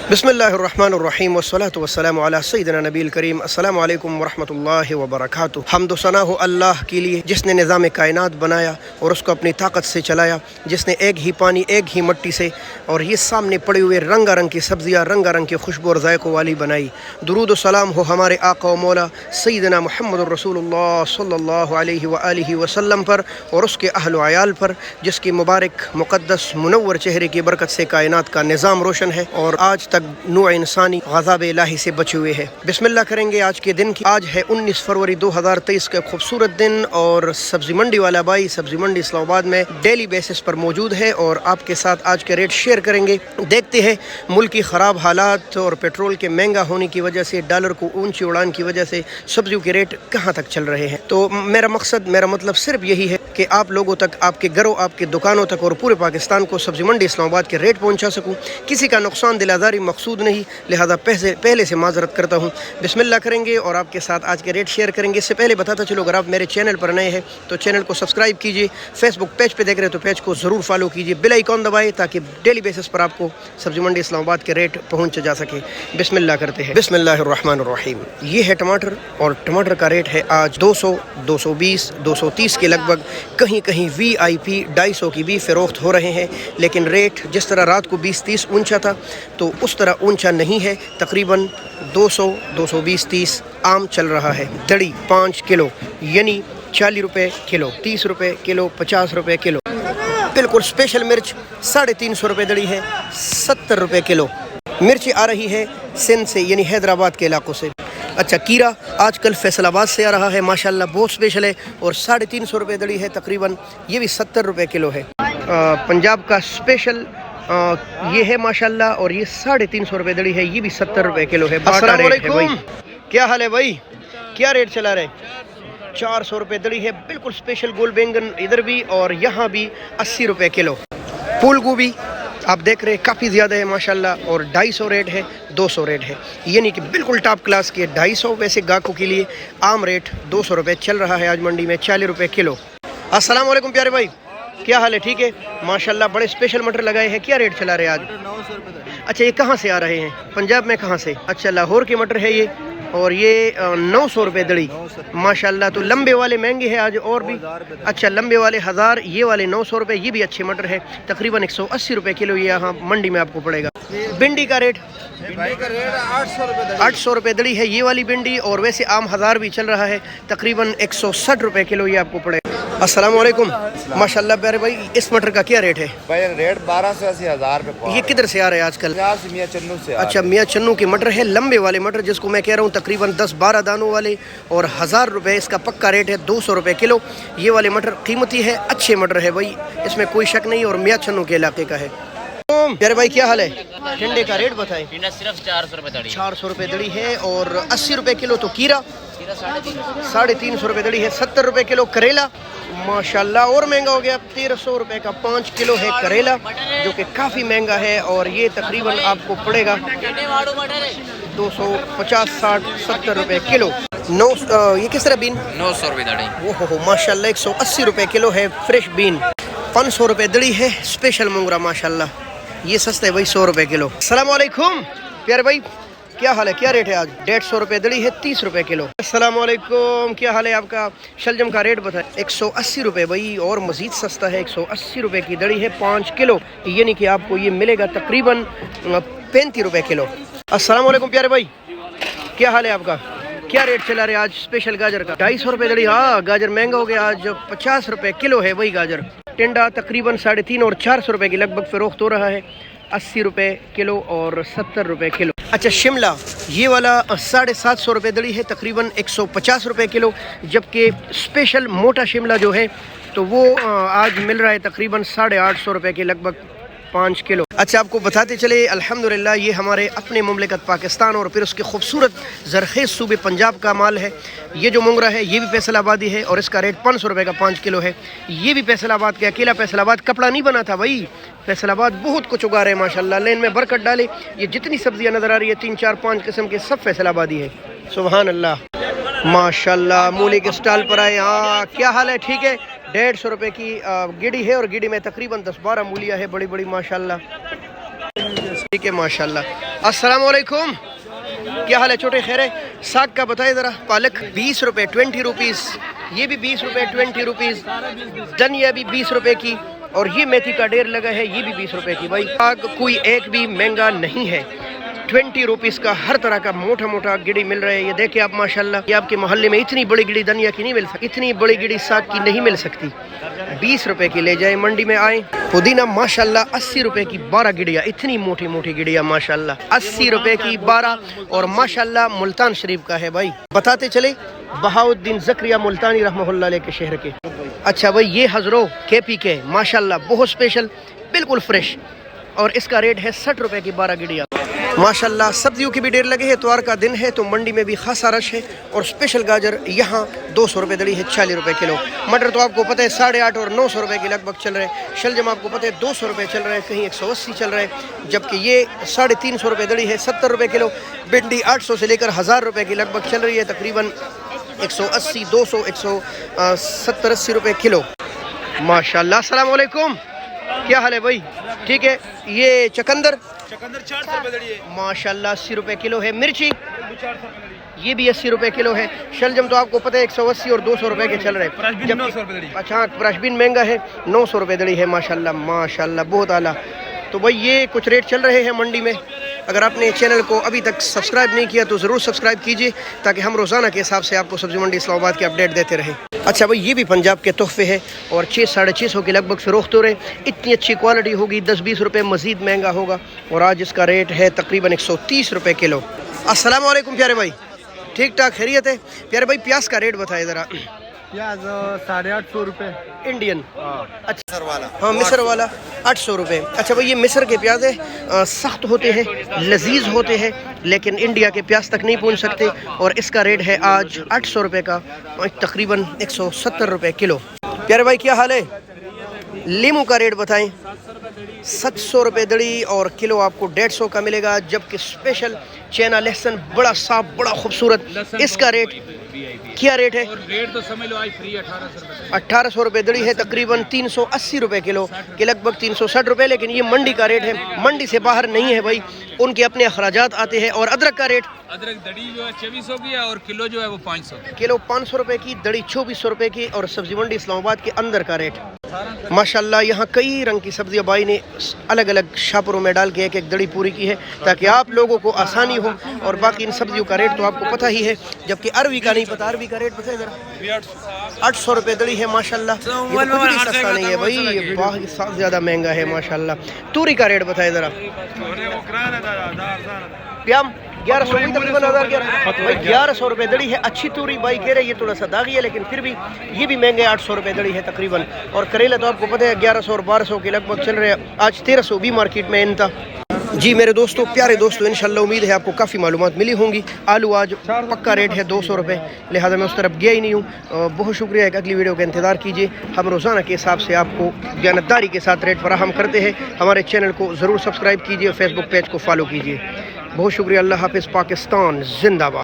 बिस्मिल्लाहिर्रहमानिर्रहीम वस्सलातु वस्सलामु अला सय्यिदिना नबील करीम। अस्सलामु अलैकुम वरहमतुल्लाहि वबरकातुहू। हम्द व सना हो अल्लाह के लिए जिसने निज़ाम कायनात बनाया और उसको अपनी ताकत से चलाया, जिसने एक ही पानी एक ही मिट्टी से और ये सामने पड़े हुए रंगारंग की सब्ज़ियाँ रंगारंग की खुशबू और ज़ायक़ों वाली बनाई। दुरूद व सलाम हो हमारे आका व मौला सय्यिदना मुहम्मदुर रसूलुल्लाह सल्लल्लाहु अलैहि व आलिहि वसल्लम पर और उसके अहल व अयाल पर, जिसकी मुबारक मुक़द्दस मुनव्वर चेहरे की बरकत से कायनात का निज़ाम रोशन है और आज तक नूअ इंसानी गज़ाब इलाही से बचे हुए है। बिस्मिल्लाह करेंगे आज के दिन की। आज है 19 फरवरी 2023 का खूबसूरत दिन और सब्ज़ी मंडी वाला भाई सब्ज़ी मंडी इस्लामाबाद में डेली बेसिस पर मौजूद है और आपके साथ आज के रेट शेयर करेंगे। देखते हैं मुल्क की ख़राब हालात और पेट्रोल के महंगा होने की वजह से, डॉलर को ऊंची उड़ान की वजह से सब्जियों के रेट कहाँ तक चल रहे हैं। तो मेरा मतलब सिर्फ यही है कि आप लोगों तक, आपके घरों, आपके दुकानों तक और पूरे पाकिस्तान को सब्ज़ी मंडी इस्लामाबाद के रेट पहुँचा सकूँ। किसी का नुकसान दिलादारी मकसूद नहीं, लिहाजा पहले से माजरत करता हूँ। बिस्मिल्लाह करेंगे और आपके साथ आज के रेट शेयर करेंगे। इससे पहले बताता चलो, अगर आप मेरे चैनल पर नए हैं तो चैनल को सब्सक्राइब कीजिए। फेसबुक पेज पे देख रहे हो तो पेज को ज़रूर फॉलो कीजिए, बेल आइकॉन दबाएं ताकि डेली बेसिस पर आपको सब्ज़ी मंडी इस्लामाबाद के रेट पहुँच जा सके। बिस्मिल्लाह करते हैं। बिस्मिल्लाहिर्रहमानिर्रहीम। ये है टमाटर और टमाटर का रेट है आज 200, 220, 230 के लगभग। कहीं कहीं VIP 250 की भी फ़रोख्त हो रहे हैं, लेकिन रेट जिस तरह रात को 20-30 ऊंचा था तो उस तरह ऊंचा नहीं है। तकरीबन 200, 220, 30 आम चल रहा है। दड़ी 5 किलो यानी 40 रुपये किलो, 30 रुपये किलो, 50 रुपये किलो। बिल्कुल स्पेशल मिर्च 350 रुपये दड़ी है, 70 रुपये किलो। मिर्ची आ रही है सिंध से यानी हैदराबाद के इलाकों से। अच्छा, कीरा आजकल फैसलाबाद से आ रहा है, माशाल्लाह बहुत स्पेशल है और 350 रुपये दड़ी है तकरीबन, ये भी 70 रुपये किलो है। पंजाब का स्पेशल ये है माशाल्लाह और ये 350 रुपये दड़ी है, ये भी 70 रुपये किलो है। अस्सलाम वालेकुम, क्या हाल है भाई, क्या रेट चला रहे? 400 रुपये दड़ी है, बिल्कुल स्पेशल गोल बैंगन इधर भी और यहाँ भी 80 रुपये किलो। फूल गोभी आप देख रहे हैं काफ़ी ज़्यादा है माशाल्लाह और 250 रेट है, 200 रेट है, यानी कि बिल्कुल टॉप क्लास के 250। वैसे गाहकों के लिए आम रेट 200 रुपये चल रहा है आज मंडी में, 40 रुपये किलो। अस्सलाम वालेकुम प्यारे भाई, क्या हाल है? ठीक है माशाल्लाह। बड़े स्पेशल मटर लगाए हैं, क्या रेट चला रहे हैं आज? 900 रुपये। अच्छा, ये कहाँ से आ रहे हैं? पंजाब में कहाँ से? अच्छा, लाहौर के मटर है ये और ये 900 रुपये दड़ी माशाल्लाह। तो लंबे वाले महंगे हैं आज और भी। अच्छा, लंबे वाले 1000, ये वाले 900 रुपये, ये भी अच्छे मटर है, तकरीबन 180 रुपये किलो ये यहाँ मंडी में आपको पड़ेगा। भिंडी का रेट 800 रुपये। 800 रुपये दड़ी है ये वाली भिंडी और वैसे आम 1000 भी चल रहा है, तकरीबन 160 रुपये किलो ये आपको पड़ेगा। अस्सलाम वालेकुम माशाल्लाह प्यारे भाई, इस मटर का क्या रेट है भाई? रेट 12 से 80,000 रुपये। ये किधर से आ रहे हैं आजकल? मियाँ चन्नू से। अच्छा, मियाँ चन्नू के मटर है, लंबे वाले मटर जिसको मैं कह रहा हूँ, तकरीबन 10-12 दानों वाले और 1000 रुपये इसका पक्का रेट है, 200 रुपये किलो। ये वाले मटर कीमती है, अच्छे मटर है भाई, इसमें कोई शक नहीं और मियाँ चन्नू के इलाके का है। प्यारे भाई क्या हाल है? टिंडे का रेट बताएं। टिंडा सिर्फ 400 रुपये दड़ी। 400 रुपये दड़ी है और 80 रुपये किलो। तो कीरा 350 रुपये दड़ी है, 70 रुपये किलो। करेला माशाल्लाह और महंगा हो गया, 1300 रुपये का 5 किलो है करेला, जो कि काफ़ी महंगा है और ये तकरीबन आपको पड़ेगा 250, 60, 70 रुपये किलो। ये किस तरह बीन? 900 रुपये दड़ी। ओहो माशाल्लाह, 180 रुपये किलो है फ्रेश बीन। 500 रुपये दड़ी है स्पेशल मोंगरा माशाल्लाह, ये सस्ता है भाई, 100 रुपये किलो। अस्सलाम वालेकुम प्यारे भाई, क्या हाल है? क्या रेट है आज? 150 रुपये दड़ी है, 30 रुपये किलो। अस्सलाम वालेकुम, क्या हाल है आपका? शलजम का रेट बताएं। 180 रुपये भाई और मज़ीद सस्ता है, 180 रुपये की दड़ी है 5 किलो, यानी कि आपको ये मिलेगा तकरीबन 35 रुपये किलो। अस्सलाम वालेकुम प्यारे भाई, क्या हाल है आपका? क्या रेट चला रहे आज स्पेशल गाजर का? 250 रुपये दड़ी। हाँ, गाजर महंगा हो गया आज, 50 रुपये किलो है वही गाजर। टिंडा तकरीबन 350 और 400 रुपये की लगभग फ़रोख्त हो रहा है, 80 रुपये किलो और 70 रुपये किलो। अच्छा, शिमला ये वाला 750 रुपये दड़ी है, तकरीबन 150 रुपये किलो, जबकि स्पेशल मोटा शिमला जो है तो वो आज मिल रहा है तकरीबन 850 रुपये के लगभग 5 किलो। अच्छा, आपको बताते चले अल्हम्दुलिल्लाह ये हमारे अपने मुमलिकत पाकिस्तान और फिर उसके खूबसूरत ज़रख़ेज़ सूबे पंजाब का माल है। ये जो मोंगरा है ये भी फैसलाबादी है और इसका रेट 500 रुपये का 5 किलो है। ये भी फैसलाबाद के, अकेला फैसलाबाद कपड़ा नहीं बना था भाई, फैसलाबाद बहुत कुछ उगा रहे हैं माशाल्लाह। लेन में बरकत डाले, ये जितनी सब्जियाँ नज़र आ रही है 3, 4, 5 किस्म के सब फैसलाबादी है। सुबहान अल्लाह माशाल्लाह। मूली के स्टॉल पर आए। हाँ, क्या हाल है? ठीक है। 150 रुपये की गिड़ी है और गिड़ी में तकरीबन 10-12 मूलियाँ है बड़ी बड़ी माशाल्लाह। ٹھیک ہے ماشاءاللہ. السلام علیکم, کیا حال ہے چھوٹے, خیر ہے؟ ساگ کا بتائے ذرا. پالک 20 روپے 20 روپیز, یہ بھی 20 روپے 20 روپیز, دھنیا بھی 20 روپے کی, اور یہ میتھی کا ڈیر لگا ہے یہ بھی 20 روپے کی. بھائی ساگ کوئی ایک بھی مہنگا نہیں ہے, 20 روپیز کا ہر طرح کا موٹا موٹا گڑی مل رہا ہے. یہ دیکھیں آپ ماشاءاللہ, یہ آپ کے محلے میں اتنی بڑی گڑی دھنیا کی نہیں مل سکتی, اتنی بڑی گڑی ساگ کی نہیں مل سکتی. 20 روپے کی لے جائیں, منڈی میں آئیں. پودینہ ماشاءاللہ 80 روپے کی 12 گڑیا, اتنی موٹی موٹی گڑیا ماشاءاللہ 80 روپے کی 12, اور ماشاءاللہ ملتان شریف کا ہے. بھائی بتاتے چلے, بہاؤالدین زکریا ملتانی رحمہ اللہ علیہ کے شہر کے. اچھا بھائی, یہ حضرو کے پی کے ماشاءاللہ بہت اسپیشل, بالکل فریش, اور اس کا ریٹ ہے 60 روپے کی 12 گڑیا. ماشاءاللہ سبزیوں کی بھی ڈیر لگے ہے, اتوار کا دن ہے تو منڈی میں بھی خاصا رش ہے. اور اسپیشل گاجر یہاں 200 روپے دڑی ہے, 40 روپے کلو. مٹر تو آپ کو پتہ ہے 850 اور 900 روپے کے لگ بھگ چل رہے ہیں. شلجم آپ کو پتہ ہے 200 روپے چل رہے ہیں, کہیں 180 چل رہے ہیں, جبکہ یہ 350 روپے دڑی ہے, 70 روپے کلو. بھنڈی 800 سے لے کر 1000 روپے کی لگ بھگ چل رہی ہے, تقریباً 180 200 170 80 روپے کلو. ماشاءاللہ. السلام علیکم, کیا حال ہے بھائی, ٹھیک ہے. یہ چکندر 400 روپے دڑی ہے ماشاءاللہ 80 روپے کلو ہے. مرچی یہ بھی 80 روپے کلو ہے. شلجم تو آپ کو پتہ ہے 180 اور 200 روپے کے چل رہے ہیں. اچھا, پراشبین مہنگا ہے, 900 روپے دڑی ہے ماشاءاللہ ماشاءاللہ, بہت اعلیٰ. تو بھائی یہ کچھ ریٹ چل رہے ہیں منڈی میں. اگر آپ نے چینل کو ابھی تک سبسکرائب نہیں کیا تو ضرور سبسکرائب کیجیے, تاکہ ہم روزانہ کے حساب سے آپ کو سبزی منڈی اسلام آباد کے اپڈیٹ دیتے رہیں. اچھا بھائی, یہ بھی پنجاب کے تحفے ہے, اور 600-650 کے لگ بھگ فروخت ہو رہے. اتنی اچھی کوالٹی ہوگی, 10-20 روپے مزید مہنگا ہوگا, اور آج اس کا ریٹ ہے تقریباً 130 روپے کلو. السلام علیکم پیارے بھائی, ٹھیک ٹھاک خیریت ہے؟ پیارے بھائی پیاز کا ریٹ بتائے ذرا. پیاز 850 روپے انڈین. اچھا سر والا, ہاں مصر والا 800 روپے. اچھا بھائی, یہ مصر کے پیاز ہے, سخت ہوتے ہیں, لذیذ ہوتے ہیں, لیکن انڈیا کے پیاز تک نہیں پہنچ سکتے, اور اس کا ریٹ ہے آج 800 روپے کا, تقریباً 170 روپے کلو. پیارے بھائی کیا حال ہے؟ لیمو کا ریٹ بتائیں. 700 روپے دڑی, اور کلو آپ کو 150 کا ملے گا. جبکہ اسپیشل چینا لہسن بڑا صاف بڑا خوبصورت, اس کا ریٹ کیا ریٹ ہے؟ ریٹ تو سمجھ لو آج فری 1800 روپے دڑی ہے, تقریباً 380 روپے کلو کے لگ بھگ 360 روپے. لیکن یہ منڈی کا ریٹ ہے, منڈی سے باہر نہیں ہے بھائی, ان کے اپنے اخراجات آتے ہیں. اور ادرک کا ریٹ, ادرک دڑی جو ہے 2400 کی ہے, اور کلو جو ہے وہ 500. کلو 500 روپے کی, دڑی 2400 روپے کی. اور سبزی منڈی اسلام آباد کے اندر کا ریٹ ماشاءاللہ, یہاں کئی رنگ کی سبزیاں بھائی نے الگ الگ شاپروں میں ڈال کے ایک ایک دڑی پوری کی ہے, تاکہ آپ لوگوں کو آسانی ہو. اور باقی ان سبزیوں کا ریٹ تو آپ کو پتہ ہی ہے, جبکہ عربی کا نہیں پتہ. عربی کا ریٹ بتائیں ذرا. 800 روپے دڑی ہے ماشاءاللہ, یہ تو کچھ بھی سستا نہیں ہے بھائی, یہ بہت زیادہ مہنگا ہے ماشاءاللہ. توری کا ریٹ بتائیں ذرا. پیام 1100 تقریباً 1100 روپے دڑی ہے. اچھی توری بھائی کہہ رہے, یہ تھوڑا سا داغی ہے, لیکن پھر بھی یہ بھی مہنگے 800 روپے دڑی ہے تقریباً. اور کریلا تو آپ کو پتہ ہے 1100 اور 1200 کے لگ بھگ چل رہے ہیں, آج 1300 بھی مارکیٹ میں انتا. جی میرے دوستو, پیارے دوستو, انشاءاللہ امید ہے آپ کو کافی معلومات ملی ہوں گی. آلو آج پکا ریٹ ہے 200 روپے, لہٰذا میں اس طرف گیا ہی نہیں ہوں. بہت شکریہ, ایک اگلی ویڈیو کا انتظار کیجیے. ہم روزانہ کے حساب سے آپ کو دیانتداری کے ساتھ ریٹ فراہم کرتے ہیں. ہمارے چینل کو ضرور سبسکرائب کیجیے, فیس بک پیج کو فالو کیجیے. بہت شکریہ. اللہ حافظ. پاکستان زندہ باد.